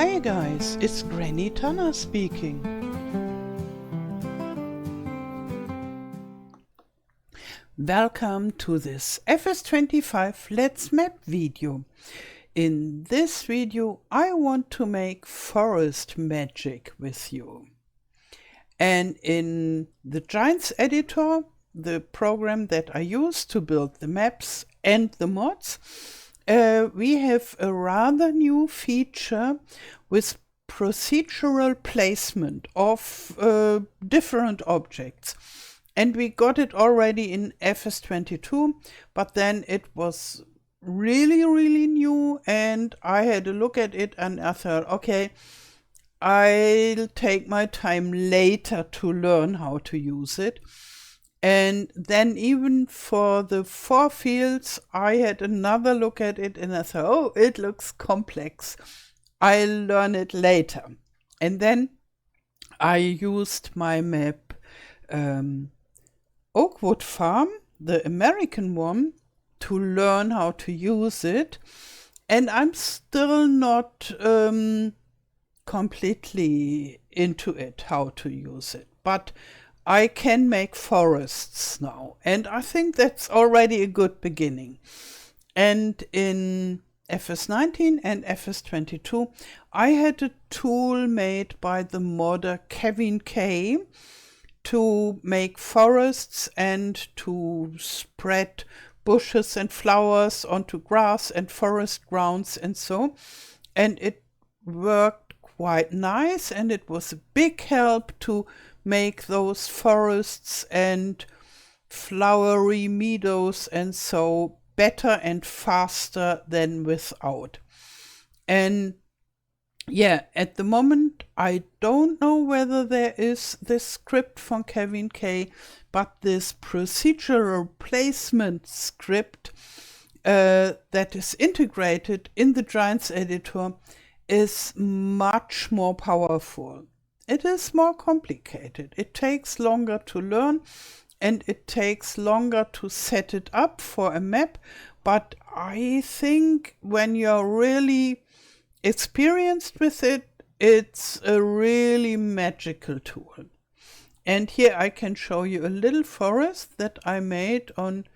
Hi guys, it's Granny Tana speaking. Welcome to this FS25 Let's Map video. In this video I want to make forest magic with you. And in the Giants editor, the program that I use to build the maps and the mods, we have a rather new feature with procedural placement of different objects. And we got it already in FS22, but then it was really new, and I had a look at it and I thought, okay, I'll take my time later to learn how to use it. And then even for the 4 fields, I had another look at it and I thought, oh, it looks complex. I'll learn it later. And then I used my map Oakwood Farm, the American one, to learn how to use it. And I'm still not completely into it, how to use it. But I can make forests now, and I think that's already a good beginning. And in FS19 and FS22, I had a tool made by the modder Kevin K to make forests and to spread bushes and flowers onto grass and forest grounds and so. And it worked quite nice, and it was a big help to make those forests and flowery meadows and so better and faster than without. And yeah, at the moment I don't know whether there is this script from Kevin K, but this procedural placement script that is integrated in the Giants editor is much more powerful. It is more complicated. It takes longer to learn, and it takes longer to set it up for a map. But I think when you're really experienced with it, it's a really magical tool. And here I can show you a little forest that I made on,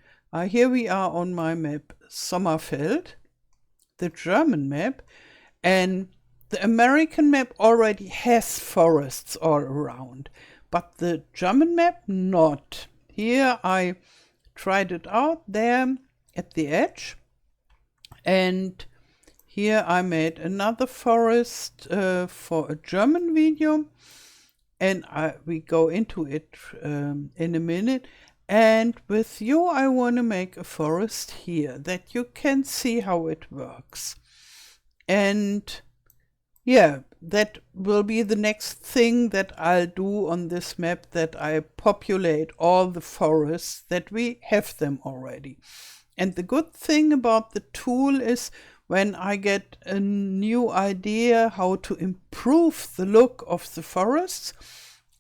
here we are on my map Sommerfeld, the German map. And the American map already has forests all around, but the German map not. Here I tried it out there at the edge, and here I made another forest for a German video, and we go into it in a minute. And with you I want to make a forest here that you can see how it works. And yeah, that will be the next thing that I'll do on this map, that I populate all the forests that we have them already. And the good thing about the tool is when I get a new idea how to improve the look of the forests,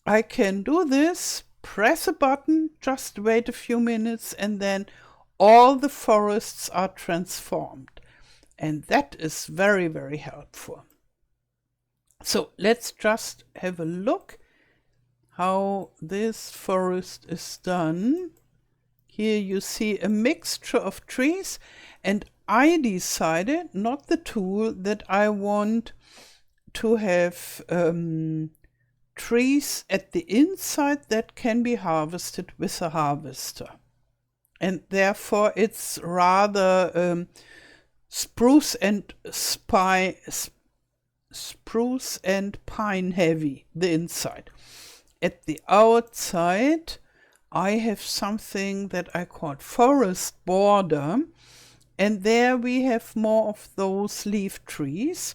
I can do this, press a button, just wait a few minutes, and then all the forests are transformed. And that is very helpful. So let's just have a look how this forest is done. Here you see a mixture of trees, and I decided, not the tool, that I want to have trees at the inside that can be harvested with a harvester. And therefore it's rather spruce and pine heavy, the inside. At the outside I have something that I call forest border, and there we have more of those leaf trees,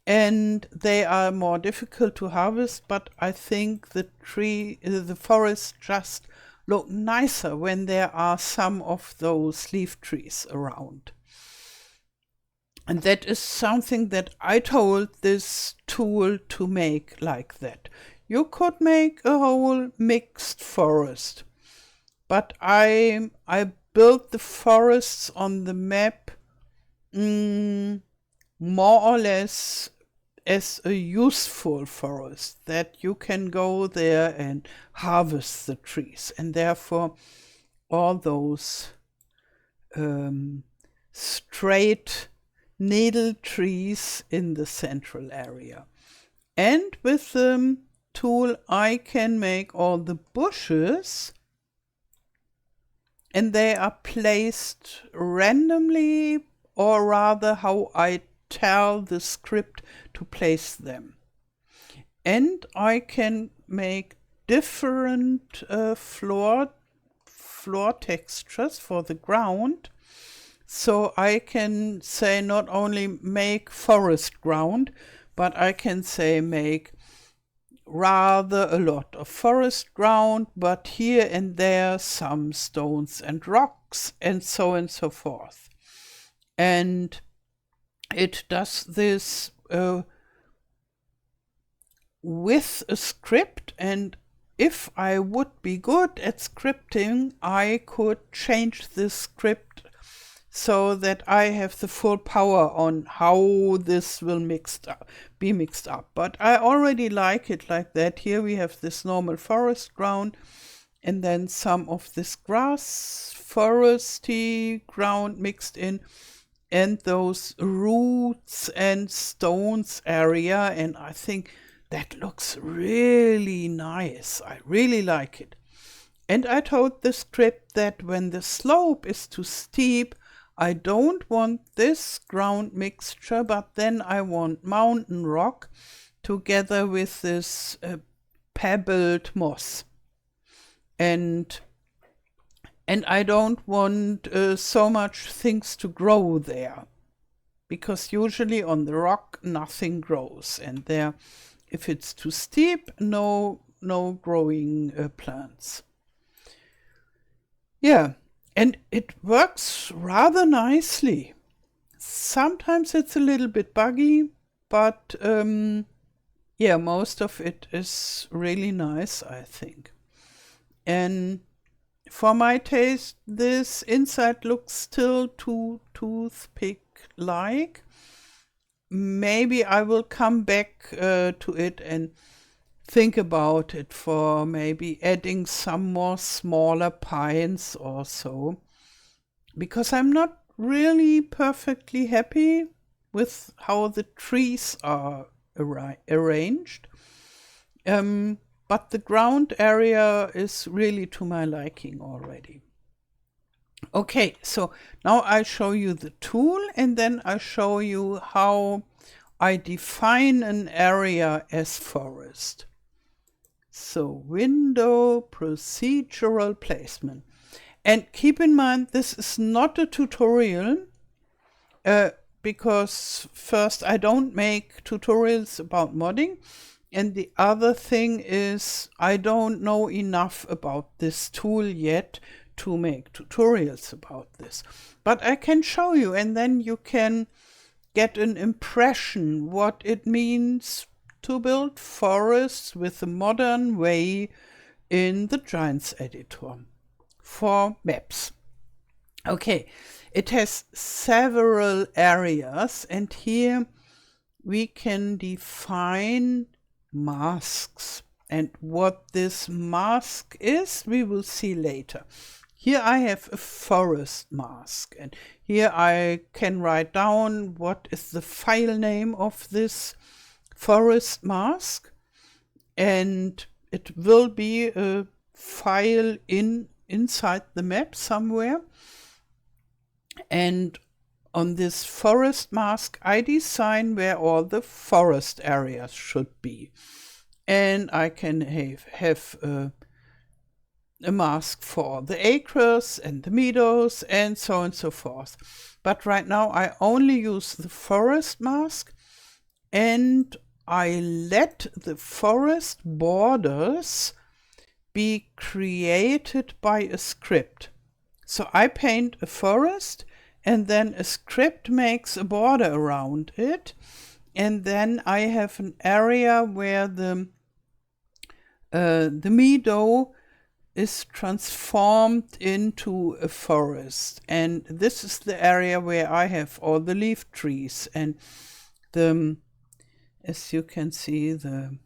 and they are more difficult to harvest, but I think the forest just look nicer when there are some of those leaf trees around. And that is something that I told this tool to make like that. You could make a whole mixed forest, but I built the forests on the map more or less as a useful forest, that you can go there and harvest the trees, and therefore all those straight needle trees in the central area. And with the tool I can make all the bushes, and they are placed randomly, or rather how I tell the script to place them. And I can make different floor textures for the ground. So I can say not only make forest ground, but I can say make rather a lot of forest ground, but here and there some stones and rocks, and so on and so forth. And it does this with a script, and if I would be good at scripting, I could change this script so that I have the full power on how this will be mixed up. But I already like it like that. Here we have this normal forest ground, and then some of this grass foresty ground mixed in, and those roots and stones area, and I think that looks really nice. I really like it. And I told the script that when the slope is too steep, I don't want this ground mixture, but then I want mountain rock together with this pebbled moss. And I don't want so much things to grow there, because usually on the rock nothing grows, and there, if it's too steep, no growing plants. Yeah, and it works rather nicely. Sometimes it's a little bit buggy, but yeah, most of it is really nice, I think. And for my taste, this inside looks still too toothpick-like. Maybe I will come back to it and think about it for maybe adding some more smaller pines or so, because I'm not really perfectly happy with how the trees are arranged. But the ground area is really to my liking already. Okay, so now I show you the tool, and then I show you how I define an area as forest. So window, procedural placement. And keep in mind, this is not a tutorial, because first, I don't make tutorials about modding. And the other thing is, I don't know enough about this tool yet to make tutorials about this. But I can show you, and then you can get an impression what it means to build forests with a modern way in the Giants editor for maps. Okay, it has several areas, and here we can define masks. And what this mask is, we will see later. Here I have a forest mask, and here I can write down what is the file name of this forest mask, and it will be a file inside the map somewhere. And on this forest mask, I design where all the forest areas should be. And I can have a mask for the acres and the meadows and so on and so forth. But right now I only use the forest mask, and I let the forest borders be created by a script. So I paint a forest, and then a script makes a border around it, and then I have an area where the meadow is transformed into a forest, and this is the area where I have all the leaf trees and the as you can see, the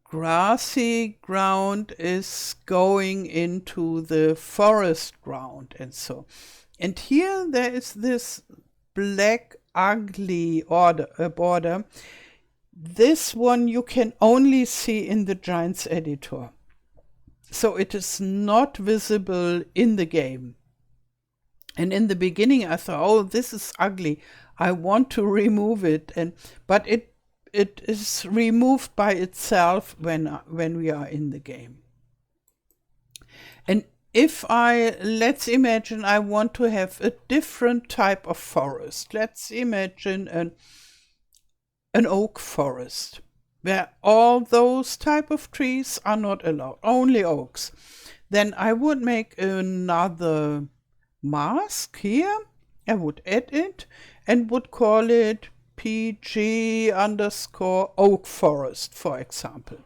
grassy ground is going into the forest ground and so. And here there is this black ugly border. This one you can only see in the Giants editor. So it is not visible in the game. And in the beginning I thought, oh, this is ugly. I want to remove it. But it is removed by itself when we are in the game. And if let's imagine I want to have a different type of forest. Let's imagine an oak forest, where all those type of trees are not allowed, only oaks. Then I would make another mask here. I would add it and would call it PG_oak forest, for example.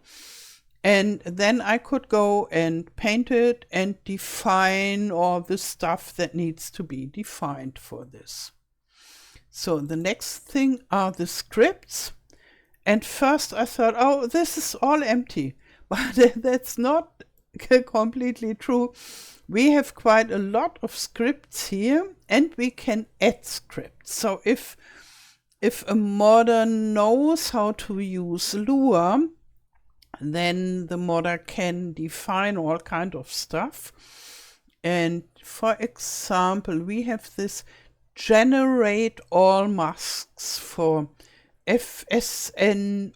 And then I could go and paint it and define all the stuff that needs to be defined for this. So the next thing are the scripts. And first I thought, oh, this is all empty. But that's not completely true. We have quite a lot of scripts here, and we can add scripts. So if a modder knows how to use Lua, then the modder can define all kind of stuff. And for example, we have this generate all masks for FSN-US.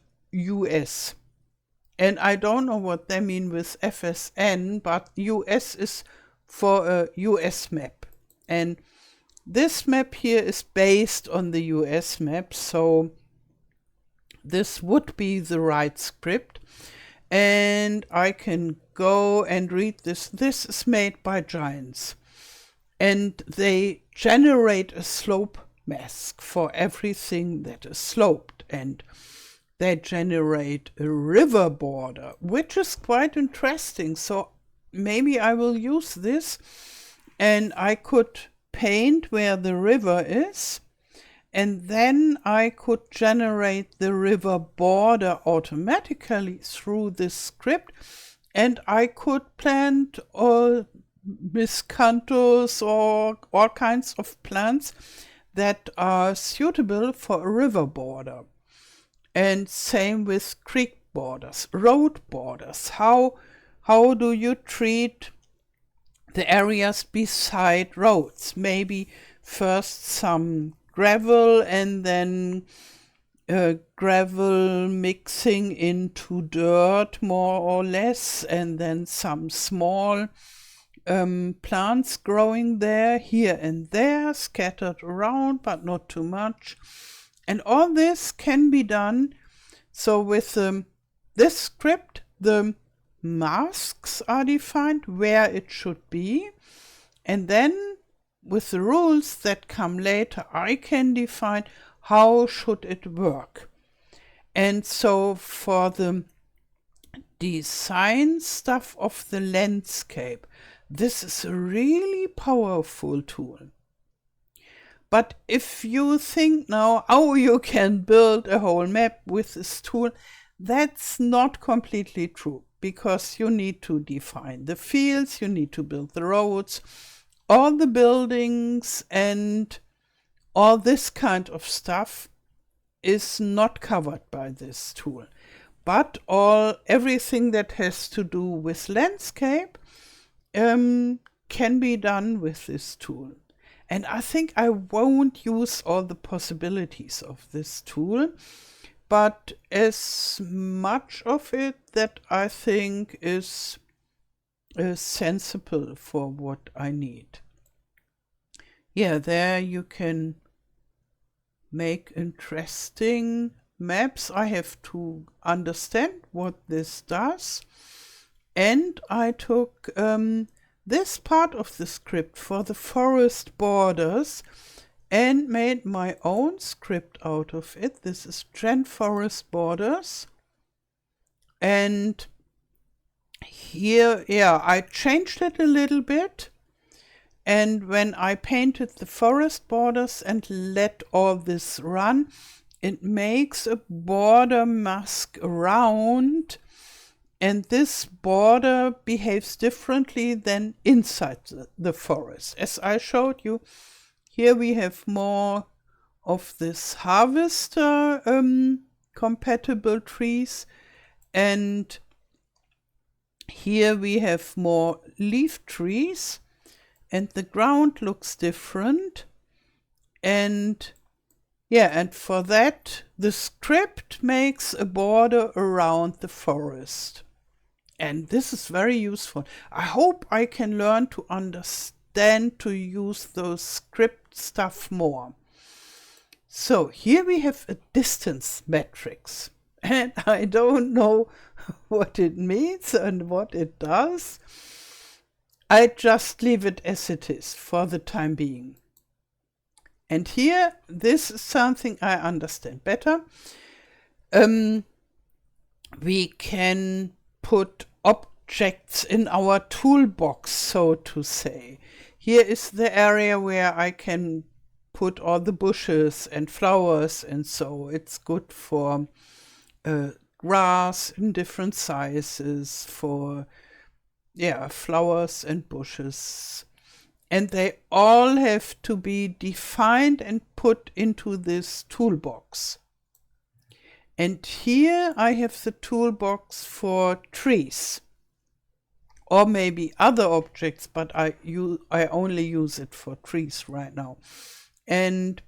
And I don't know what they mean with FSN, but US is for a US map. And this map here is based on the US map, so this would be the right script. And I can go and read this. This is made by Giants. And they generate a slope mask for everything that is sloped. And they generate a river border, which is quite interesting. So maybe I will use this, and I could paint where the river is, and then I could generate the river border automatically through this script, and I could plant miscanthus or all kinds of plants that are suitable for a river border. And same with creek borders, road borders. How do you treat the areas beside roads? Maybe first some gravel and then gravel mixing into dirt more or less, and then some small plants growing there, here and there, scattered around, but not too much. And all this can be done. So with this script, the masks are defined where it should be. And then with the rules that come later, I can define how should it work. And so for the design stuff of the landscape, this is a really powerful tool. But if you think now, oh, you can build a whole map with this tool, that's not completely true, because you need to define the fields, you need to build the roads, all the buildings, and all this kind of stuff is not covered by this tool. But everything that has to do with landscape can be done with this tool. And I think I won't use all the possibilities of this tool, but as much of it that I think is sensible for what I need. Yeah, there you can make interesting maps. I have to understand what this does. And I took this part of the script for the forest borders and made my own script out of it. This is Gen Forest Borders. And here, yeah, I changed it a little bit. And when I painted the forest borders and let all this run, it makes a border mask around, and this border behaves differently than inside the forest. As I showed you, here we have more of this harvester compatible trees, and here we have more leaf trees, and the ground looks different. And yeah, and for that, the script makes a border around the forest. And this is very useful. I hope I can learn to understand to use those script stuff more. So here we have a distance matrix. And I don't know what it means and what it does. I just leave it as it is for the time being. And here, this is something I understand better. We can put objects in our toolbox, so to say. Here is the area where I can put all the bushes and flowers, and so it's good for grass in different sizes, for flowers and bushes. And they all have to be defined and put into this toolbox. And here I have the toolbox for trees, or maybe other objects, but I only use it for trees right now. And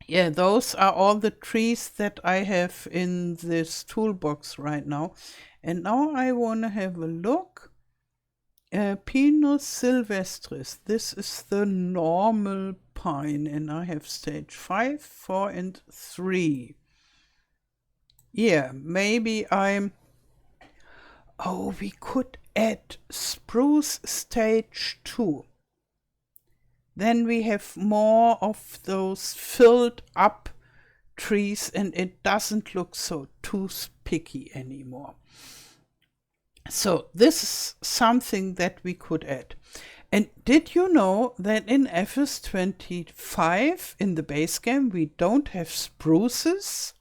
yeah, those are all the trees that I have in this toolbox right now. And now I want to have a look. Pinus sylvestris, this is the normal pine, and I have stage 5, 4, and 3. Yeah, maybe we could add spruce stage 2. Then we have more of those filled up trees, and it doesn't look so toothpicky anymore. So this is something that we could add. And did you know that in FS25, in the base game, we don't have spruces?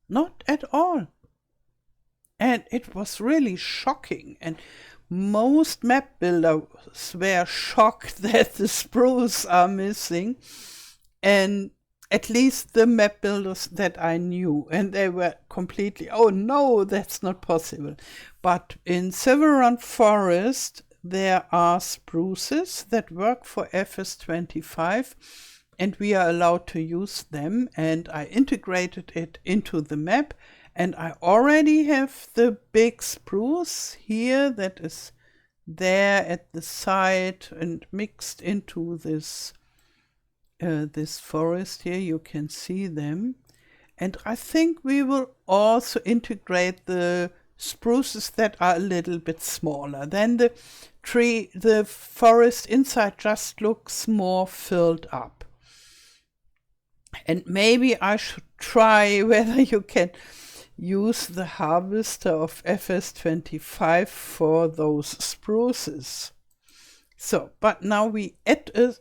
Not at all. And it was really shocking. And most map builders were shocked that the spruce are missing. And at least the map builders that I knew, and they were completely, oh no, that's not possible. But in Severan Forest, there are spruces that work for FS25, and we are allowed to use them, and I integrated it into the map, and I already have the big spruce here that is there at the side and mixed into this forest here. You can see them, and I think we will also integrate the spruces that are a little bit smaller. Then the forest inside just looks more filled up. And maybe I should try whether you can use the harvester of FS25 for those spruces. So, but now we add a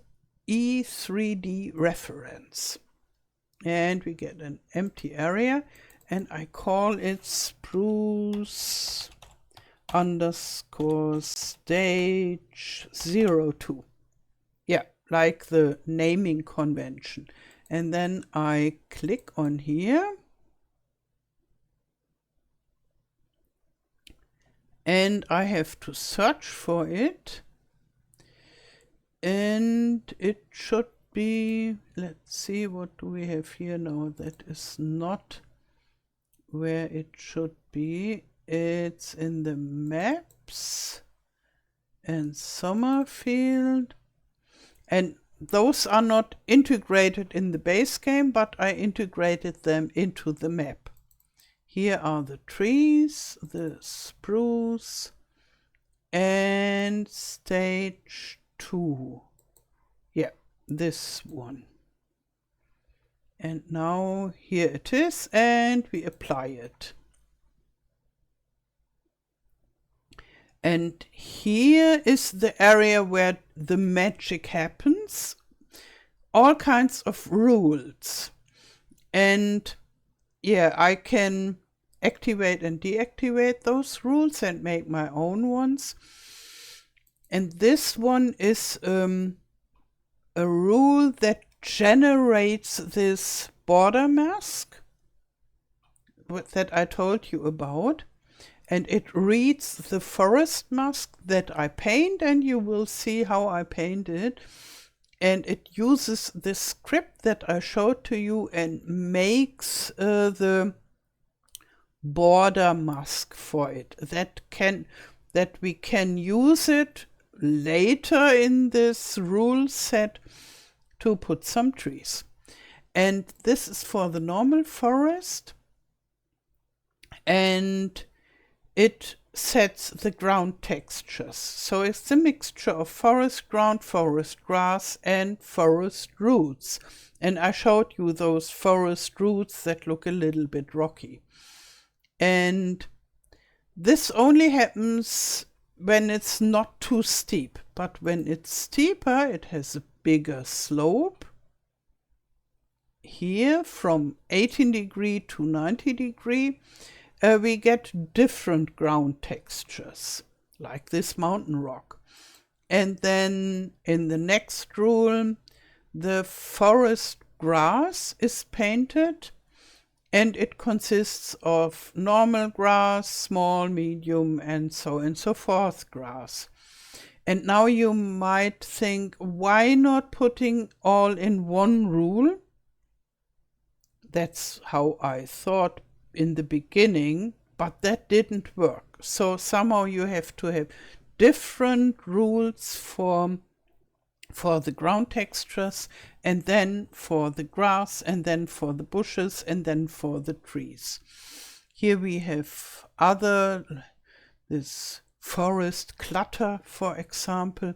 E3D reference, and we get an empty area, and I call it spruce underscore stage 02. Yeah, like the naming convention. And then I click on here, and I have to search for it. And it should be, let's see, what do we have here now? That is not where it should be. It's in the maps and Sommerfeld. And those are not integrated in the base game, but I integrated them into the map. Here are the trees, the spruce, and stage 2. Yeah, this one. And now here it is, and we apply it. And here is the area where the magic happens. All kinds of rules. And yeah, I can activate and deactivate those rules and make my own ones. And this one is a rule that generates this border mask that I told you about. And it reads the forest mask that I paint, and you will see how I paint it. And it uses this script that I showed to you and makes the border mask for it. That we can use it later in this rule set to put some trees. And this is for the normal forest. And it sets the ground textures. So it's a mixture of forest ground, forest grass, and forest roots. And I showed you those forest roots that look a little bit rocky. And this only happens when it's not too steep. But when it's steeper, it has a bigger slope. Here from 18 degree to 90 degree. We get different ground textures, like this mountain rock. And then in the next rule, the forest grass is painted, and it consists of normal grass, small, medium, and so on and so forth grass. And now you might think, why not putting all in one rule? That's how I thought in the beginning, but that didn't work. So somehow you have to have different rules for the ground textures, and then for the grass, and then for the bushes, and then for the trees. Here we have this forest clutter, for example,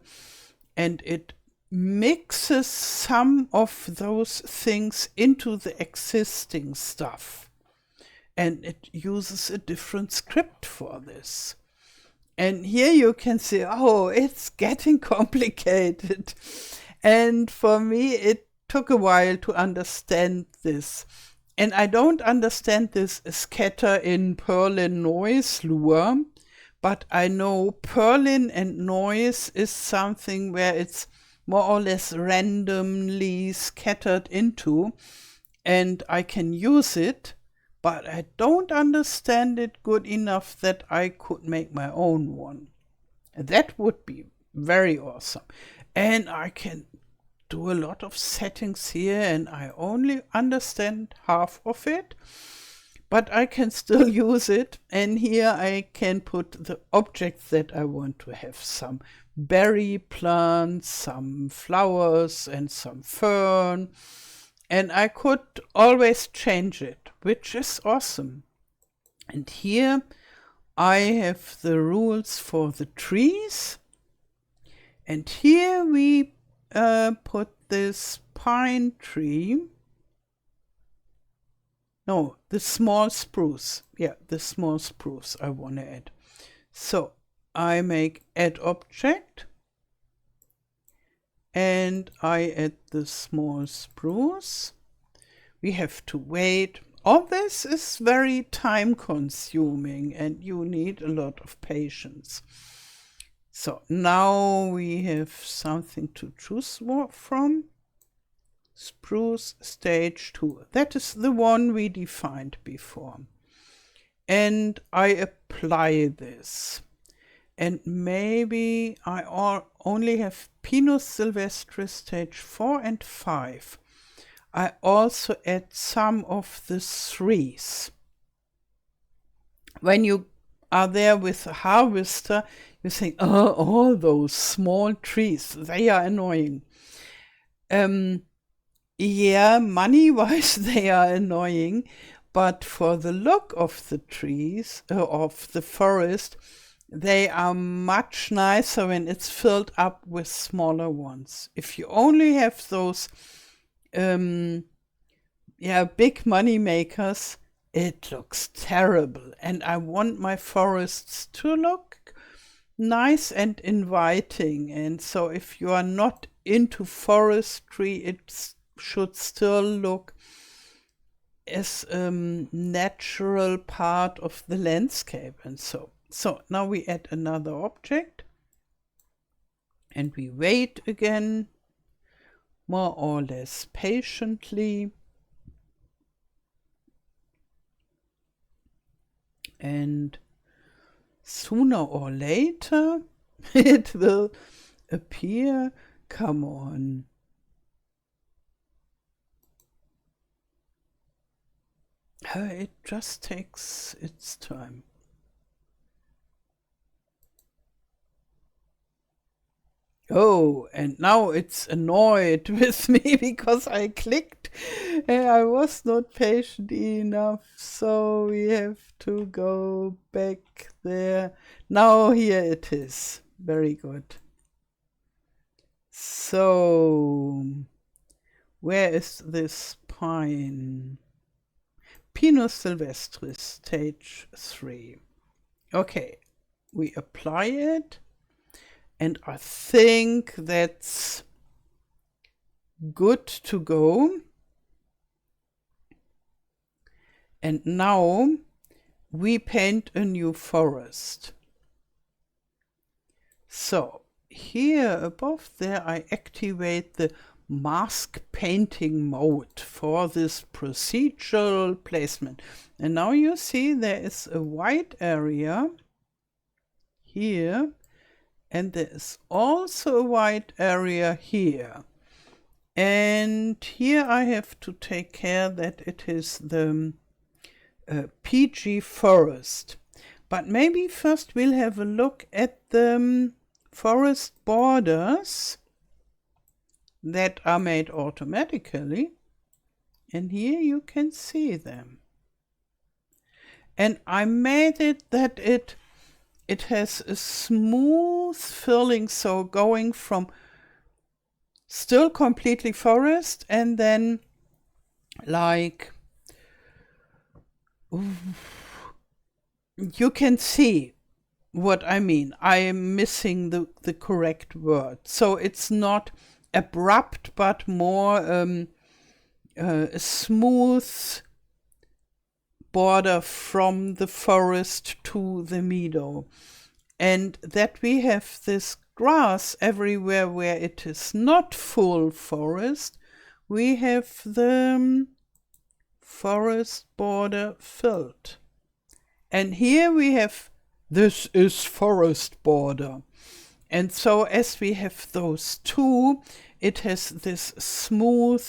and it mixes some of those things into the existing stuff. And it uses a different script for this. And here you can see, oh, it's getting complicated. And for me, it took a while to understand this. And I don't understand this scatter in Perlin noise lure, but I know Perlin and noise is something where it's more or less randomly scattered into, and I can use it. But I don't understand it good enough that I could make my own one. That would be very awesome. And I can do a lot of settings here, and I only understand half of it. But I can still use it. And here I can put the objects that I want to have. Some berry plants, some flowers, and some fern. And I could always change it, which is awesome. And here I have the rules for the trees. And here we put this pine tree. No, the small spruce. Yeah, the small spruce I want to add. So I make add object. And I add the small spruce. We have to wait. All this is very time consuming, and you need a lot of patience. So now we have something to choose from. Spruce stage 2. That is the one we defined before. And I apply this. And maybe I only have Pinus sylvestris stage 4 and 5. I also add some of the trees. When you are there with a harvester, you think, oh, all those small trees, they are annoying. Yeah, money-wise, they are annoying, but for the look of the trees, of the forest, they are much nicer when it's filled up with smaller ones. If you only have those big money makers, it looks terrible. And I want my forests to look nice and inviting. And so if you are not into forestry, it should still look as a natural part of the landscape and so. So now we add another object and we wait again, more or less patiently. And sooner or later it will appear. Come on. It just takes its time. Oh, and now it's annoyed with me because I clicked and I was not patient enough. So we have to go back there. Now here it is. Very good. So, where is this pine? Pinus sylvestris, stage 3. Okay, we apply it, and I think that's good to go. And now we paint a new forest. So here above there I activate the mask painting mode for this procedural placement. And now you see there is a white area here, and there is also a white area here. And here I have to take care that it is the PG forest. But maybe first we'll have a look at the forest borders that are made automatically. And here you can see them. And I made it that it has a smooth filling, so going from still completely forest and then like you can see what I mean. I am missing the correct word. So it's not abrupt, but more a smooth border from the forest to the meadow. And that we have this grass everywhere where it is not full forest, we have the forest border filled. And here we have, this is forest border. And so as we have those two, it has this smooth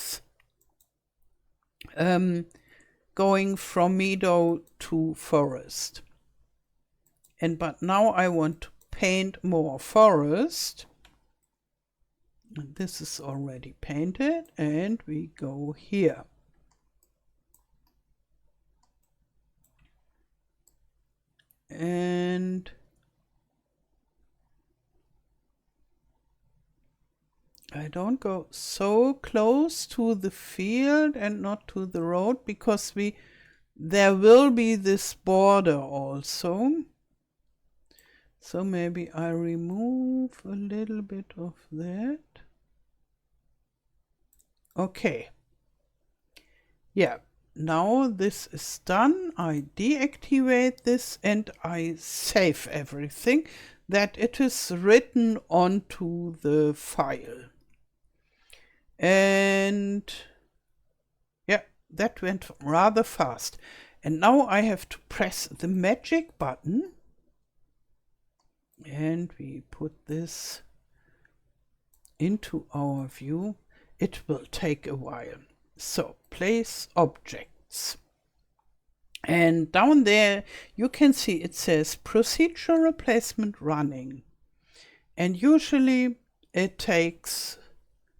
going from meadow to forest. But now I want to paint more forest. And this is already painted, and we go here. And I don't go so close to the field and not to the road, because there will be this border also. So maybe I remove a little bit of that. Okay. Yeah, now this is done. I deactivate this and I save everything, that it is written onto the file. And yeah, that went rather fast. And now I have to press the magic button. And we put this into our view. It will take a while. So place objects. And down there you can see it says procedural placement running. And usually it takes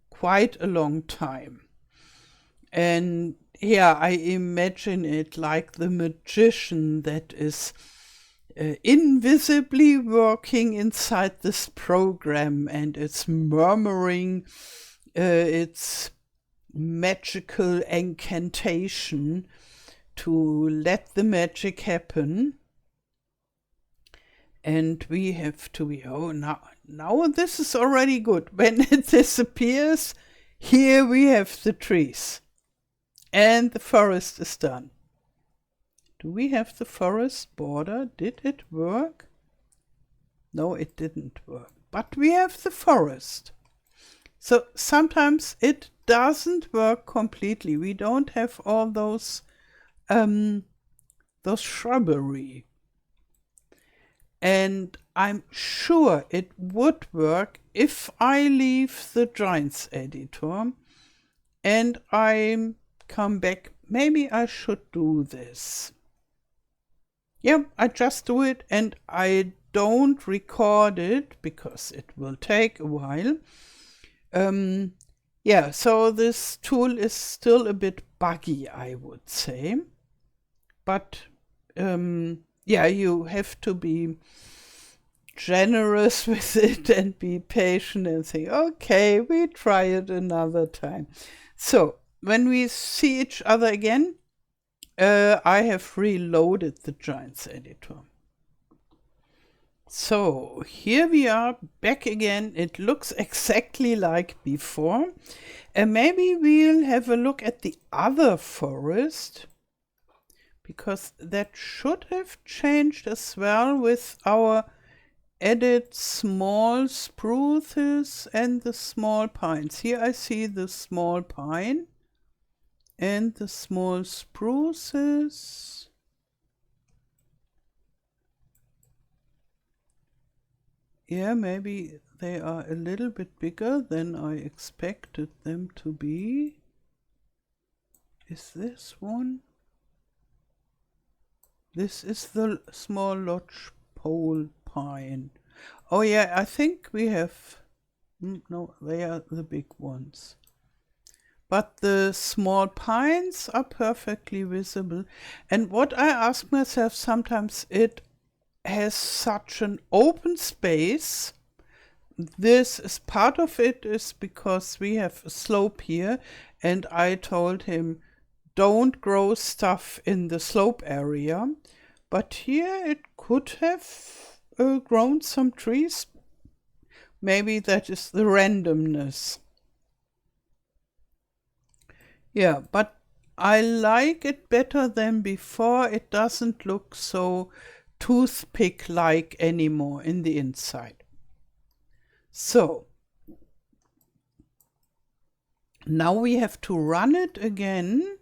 quite a long time. And yeah, I imagine it like the magician that is invisibly working inside this program, and it's murmuring its magical incantation to let the magic happen. And we have to be, oh, now this is already good. When it disappears, here we have the trees. And the forest is done. Do we have the forest border? Did it work? No, it didn't work. But we have the forest. So sometimes it doesn't work completely. We don't have all those shrubbery. And I'm sure it would work if I leave the Giants editor and I come back. Maybe I should do this. Yeah, I just do it and I don't record it because it will take a while. Yeah, so this tool is still a bit buggy, I would say. But yeah, you have to be generous with it and be patient and say, okay, we try it another time. So when we see each other again, I have reloaded the Giants editor. So here we are back again. It looks exactly like before. And maybe we'll have a look at the other forest, because that should have changed as well with our added small spruces and the small pines. Here I see the small pine and the small spruces. Yeah, maybe they are a little bit bigger than I expected them to be. Is this one? This is the small lodgepole pine. Oh yeah, I think we have, no, they are the big ones. But the small pines are perfectly visible. And what I ask myself sometimes, it has such an open space. This is part of it is because we have a slope here, and I told him don't grow stuff in the slope area. But here it could have grown some trees. Maybe that is the randomness. Yeah, but I like it better than before. It doesn't look so toothpick-like anymore in the inside. So now we have to run it again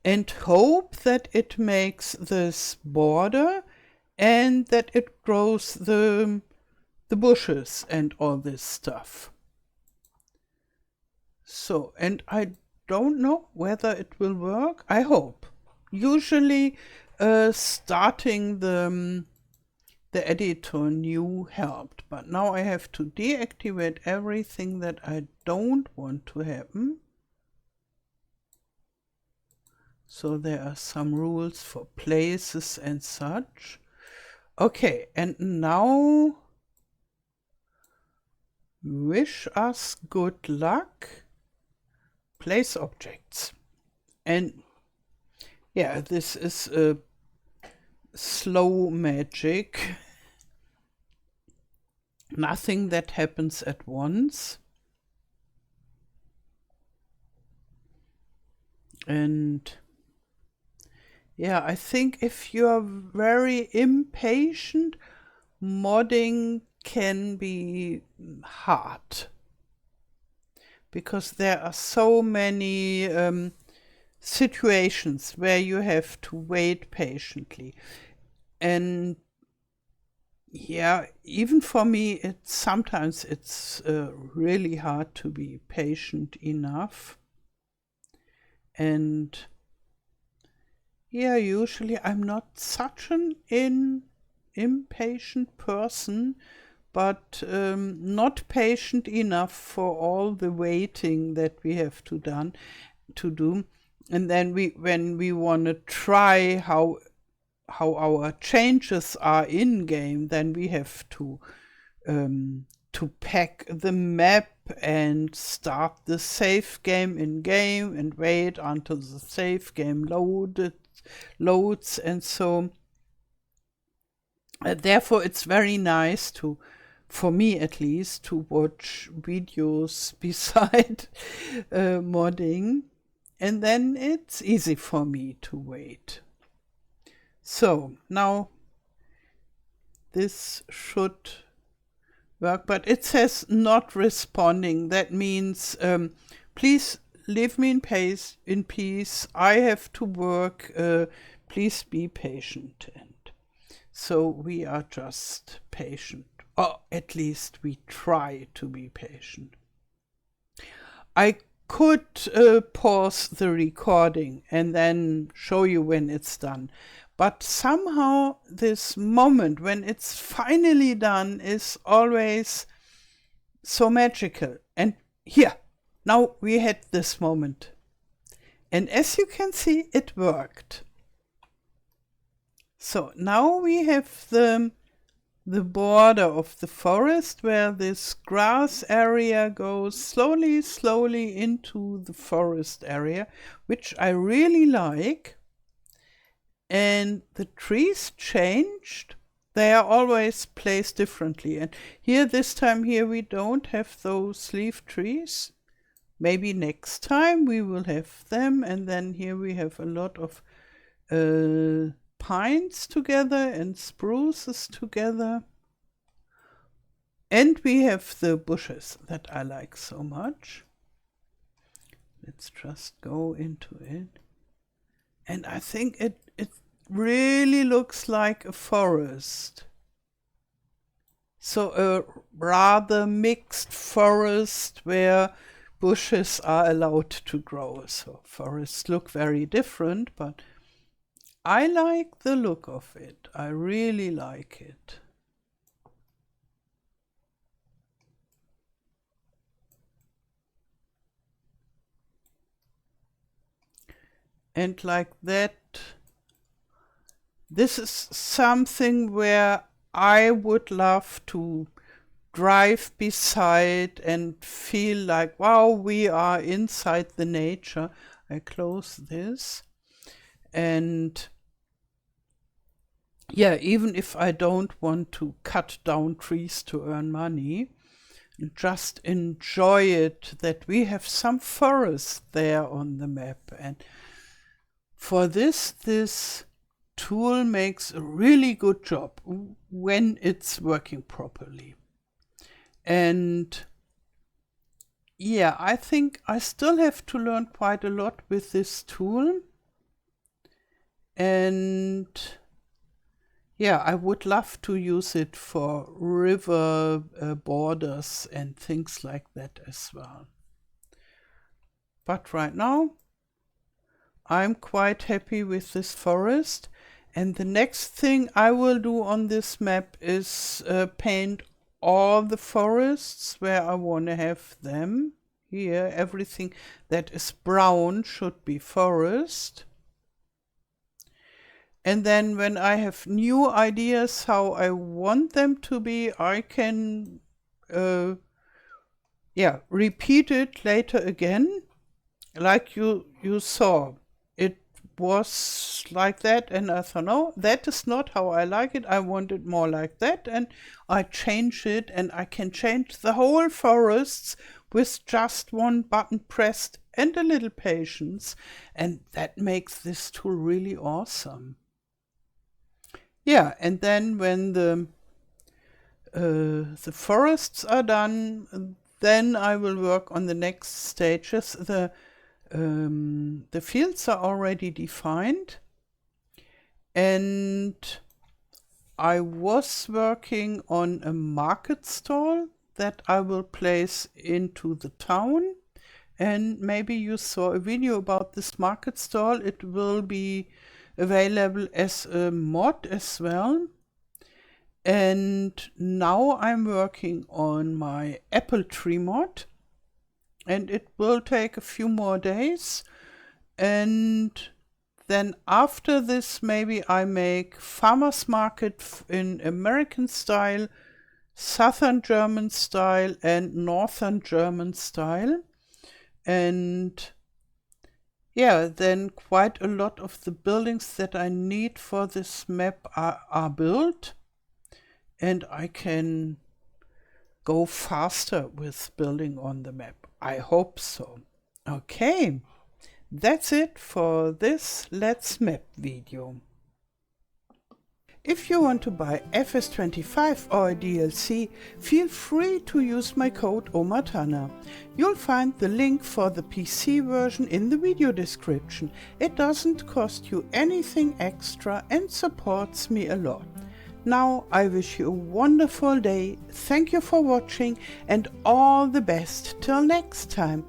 and hope that it makes this border and that it grows the bushes and all this stuff. So, and I don't know whether it will work. I hope. Usually starting the editor new helped, but now I have to deactivate everything that I don't want to happen. So there are some rules for places and such. Okay, and now wish us good luck. Place objects. And yeah, this is a slow magic. Nothing that happens at once. And yeah, I think if you're very impatient, modding can be hard. Because there are so many situations where you have to wait patiently. And yeah, even for me, sometimes it's really hard to be patient enough. And yeah, usually I'm not such an impatient person, but not patient enough for all the waiting that we have to do. And then when we want to try how our changes are in game, then we have to pack the map and start the save game in game and wait until the save game loads and so. Therefore, it's very nice for me at least, to watch videos beside modding. and then it's easy for me to wait. So now this should work, but it says not responding. That means please leave me in peace. I have to work. Please be patient. And so we are just patient, or at least we try to be patient. I could pause the recording and then show you when it's done. But somehow this moment when it's finally done is always so magical. And here, now we had this moment. And as you can see, it worked. So now we have the border of the forest where this grass area goes slowly into the forest area, which I really like. And the trees changed. They are always placed differently. And here, this time here, we don't have those leaf trees. Maybe next time we will have them. And then here we have a lot of pines together and spruces together. And we have the bushes that I like so much. Let's just go into it. And I think it really looks like a forest. So a rather mixed forest where bushes are allowed to grow. So forests look very different, but I like the look of it. I really like it. And like that, this is something where I would love to drive beside and feel like, wow, we are inside the nature. I close this. And yeah, even if I don't want to cut down trees to earn money, just enjoy it that we have some forest there on the map. And for this tool makes a really good job when it's working properly. And yeah, I think I still have to learn quite a lot with this tool. And yeah, I would love to use it for river borders and things like that as well. But right now, I'm quite happy with this forest. And the next thing I will do on this map is paint all the forests where I want to have them. Here, everything that is brown should be forest. And then when I have new ideas how I want them to be, I can repeat it later again. Like you saw, it was like that, and I thought, no, that is not how I like it. I want it more like that, and I change it, and I can change the whole forests with just one button pressed and a little patience, and that makes this tool really awesome. Yeah, and then when the forests are done, then I will work on the next stages. The fields are already defined, and I was working on a market stall that I will place into the town. And maybe you saw a video about this market stall. It will be available as a mod as well. And now I'm working on my apple tree mod, and it will take a few more days. And then after this, maybe I make farmers market in American style, southern German style, and northern German style. And yeah, then quite a lot of the buildings that I need for this map are built, and I can go faster with building on the map. I hope so. Okay, That's it for this Let's Map video. If you want to buy FS25 or a DLC, feel free to use my code OMATANA. You'll find the link for the PC version in the video description. It doesn't cost you anything extra and supports me a lot. Now I wish you a wonderful day, thank you for watching and all the best till next time.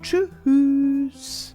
Tschüss!